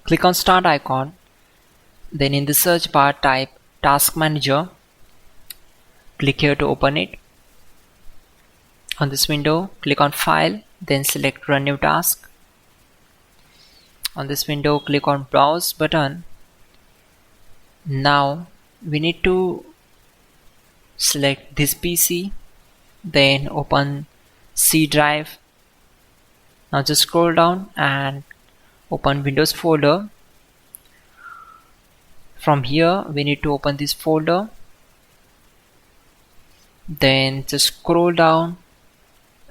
Click on Start icon. Then in the search bar type Task Manager. Click here to open it. On this window, click on File, then select Run New Task. On this window, click on Browse button. Now we need to select this PC, then open C drive. Now just scroll down and open Windows folder. From here we need to open this folder, then just scroll down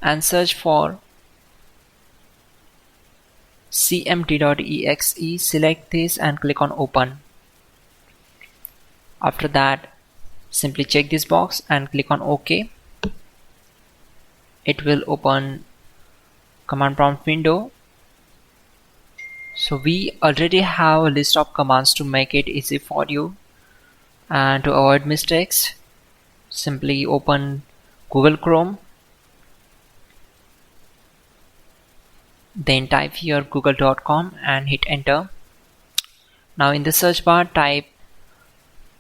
and search for cmd.exe. Select this and click on open. After that, simply check this box and click on OK. It will open command prompt window. So we already have a list of commands to make it easy for you, and to avoid mistakes, simply open Google Chrome, then type here google.com and hit enter. Now in the search bar type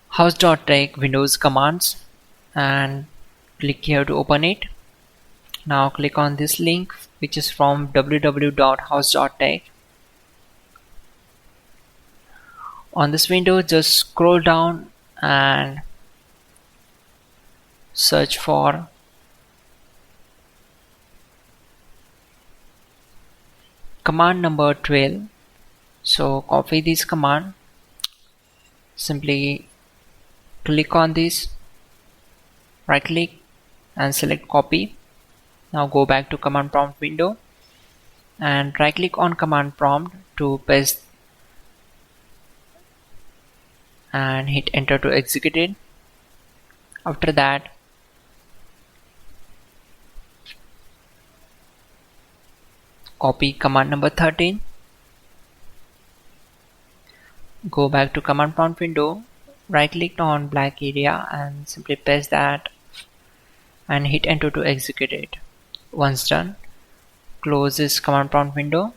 hows.tech Windows commands and click here to open it. Now click on this link, which is from www.hows.tech. On this window, just scroll down and search for command number 12. So copy this command, simply click on this, right click and select copy. Now go back to command prompt window and right click on command prompt to paste and hit enter to execute it. After that, copy command number 13, go back to command prompt window, right click on black area and simply paste that and hit enter to execute it. Once done, close this command prompt window.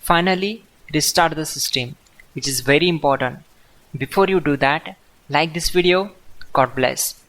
Finally, restart the system, which is very important. Before you do that, like this video. God bless.